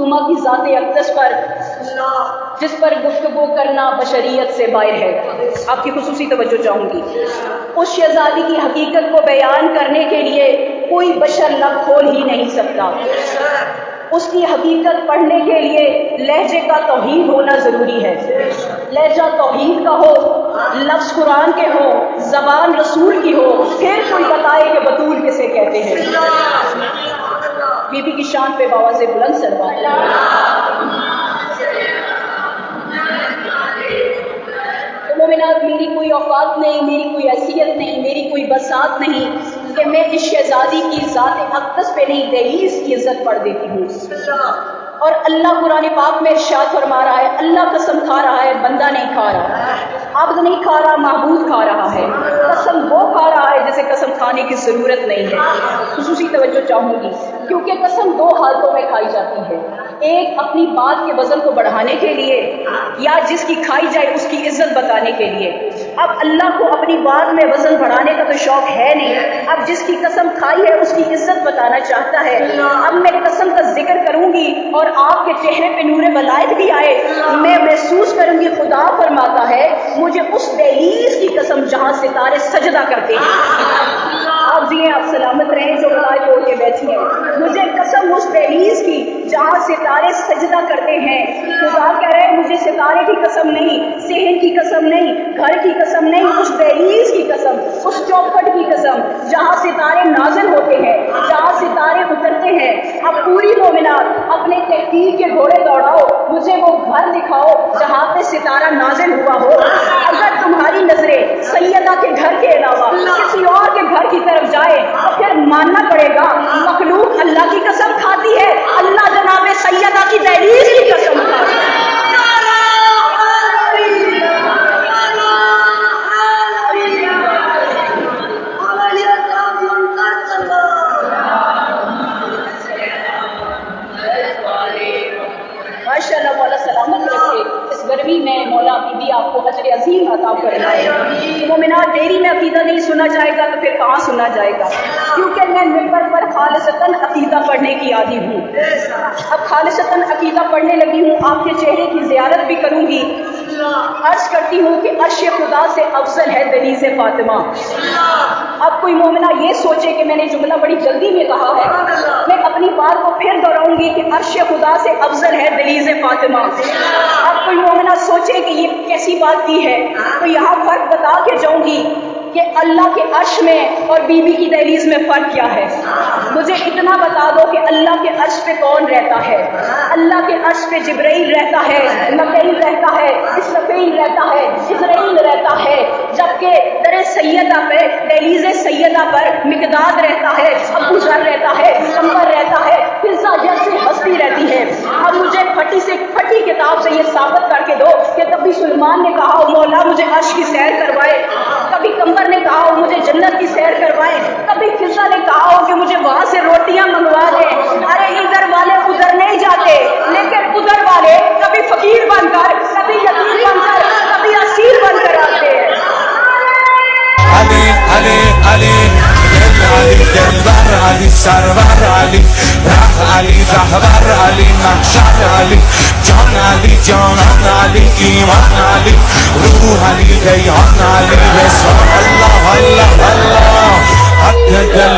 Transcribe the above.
معصومہ کی ذات اقدس پر جس پر گفتگو کرنا بشریت سے باہر ہے، آپ کی خصوصی توجہ چاہوں گی۔ اس شہزادی کی حقیقت کو بیان کرنے کے لیے کوئی بشر لب کھول ہی نہیں سکتا۔ اس کی حقیقت پڑھنے کے لیے لہجے کا توحید ہونا ضروری ہے۔ لہجہ توحید کا ہو، لفظ قرآن کے ہو، زبان رسول کی ہو، پھر کوئی بتائے کہ بطول کسے کہتے ہیں۔ بی بی کی شان پہ آواز بلند صلوات۔ تو مومنات، میری کوئی اوقات نہیں، میری کوئی حیثیت نہیں، میری کوئی بساط نہیں کہ میں اس شہزادی کی ذات اقدس پہ نہیں، دہلیز کی عزت پڑھ دیتی ہوں۔ اور اللہ قرآن پاک میں ارشاد فرما رہا ہے، اللہ قسم کھا رہا ہے، بندہ نہیں کھا رہا، عبد نہیں کھا رہا، معبود کھا رہا ہے۔ قسم وہ کھا رہا ہے جسے قسم کھانے کی ضرورت نہیں ہے۔ خصوصی توجہ چاہوں گی، کیونکہ قسم دو حالتوں میں کھائی جاتی ہے، ایک اپنی بات کے وزن کو بڑھانے کے لیے، یا جس کی کھائی جائے اس کی عزت بتانے کے لیے۔ اب اللہ کو اپنی بات میں وزن بڑھانے کا تو شوق ہے نہیں، اب جس کی قسم کھائی ہے اس کی عزت بتانا چاہتا ہے۔ اب میں قسم کا ذکر کروں گی اور آپ کے چہرے پہ نور ولایت بھی آئے، میں محسوس کروں گی خدا فرماتا ہے مجھے اس دہلیز کی قسم جہاں ستارے سجدہ کرتے ہیں۔ آپ جی آپ سلامت رہیں جو ولایت ہو کے بیٹھی ہیں، مجھے قسم اس دہلیز کی جہاں ستارے سجدہ کرتے ہیں۔ خدا کہہ رہے ہیں مجھے ستارے کی قسم نہیں، صحن کی قسم نہیں، گھر کی قسم نہیں، اس دہلیز کی قسم، اس چوکھٹ کی قسم جہاں ستارے نازل ہوتے ہیں، جہاں ستارے اترتے ہیں۔ اب پوری مومنات اپنے تحقیق کے گھوڑے دوڑاؤ، مجھے وہ گھر دکھاؤ جہاں پہ ستارہ نازل ہوا ہو۔ اگر تمہاری نظریں سیدہ کے گھر کے علاوہ کسی اور کے گھر کی طرف جائے تو پھر ماننا پڑے گا مخلوق اللہ کی قسم کھاتی ہے، اللہ جناب سیدہ کی دہلیز کی قسم کھاتی ہے۔ ماشاءاللہ، مولا سلامت رکھے، اس گرمی میں مولا بی بی آپ کو اجر عظیم عطا فرمائے۔ مومنات، دیری میں عقیدہ نہیں سنا جائے گا تو پھر کہاں سنا جائے گا، کیونکہ میں ممبر پر خالصتاً عقیدہ پڑھنے کی عادی ہوں۔ اب خالصتاً عقیدہ پڑھنے لگی ہوں، آپ کے چہرے کی زیارت بھی کروں گی۔ عرض کرتی ہوں کہ عرش خدا سے افضل ہے دہلیز فاطمہ۔ اب کوئی مومنہ یہ سوچے کہ میں نے جملہ بڑی جلدی میں کہا ہے، میں اپنی بات کو پھر دہراؤں گی کہ عرش خدا سے افضل ہے دہلیز فاطمہ۔ اب کوئی مومنہ سوچے کہ یہ کیسی بات کی ہے، تو یہاں فرق بتا کے جاؤں گی کہ اللہ کے عرش میں اور بی بی کی دہلیز میں فرق کیا ہے۔ مجھے اتنا بتا دو کہ اللہ کے عرش پہ کون رہتا ہے؟ اللہ کے عرش پہ جبرائیل رہتا ہے، مکائیل رہتا ہے، اسرافیل رہتا ہے، عزرائیل رہتا ہے، جبکہ در سیدہ پہ دہلیز سیدہ پر مقداد رہتا ہے، ابو ذر رہتا ہے، کمبر رہتا ہے، فضا جیسی ہستی رہتی ہے۔ اب مجھے پھٹی سے پھٹی کتاب سے یہ ثابت کر کے دو کہ کبھی سلیمان نے کہا ہو مولا مجھے عرش کی سیر کروائے، کبھی کمبر نے کہا ہو مجھے جنت کی سیر کروائے، کبھی فضا نے کہا ہو کہ مجھے وہاں سے روٹیاں منگوا دیں۔ ارے ادھر والے ادھر نہیں جاتے، لیکن ادھر والے کبھی فقیر بن کر، کبھی یتیم بن کر، کبھی اسیر بن کر آتے ہیں۔ علی علی علی علی دلبر علی سرور علی رخ علی رهبر علی محشر علی جان علی جانان علی ایمان علی روح علی ریحان علی رسول اللہ اللہ اللہ حق دل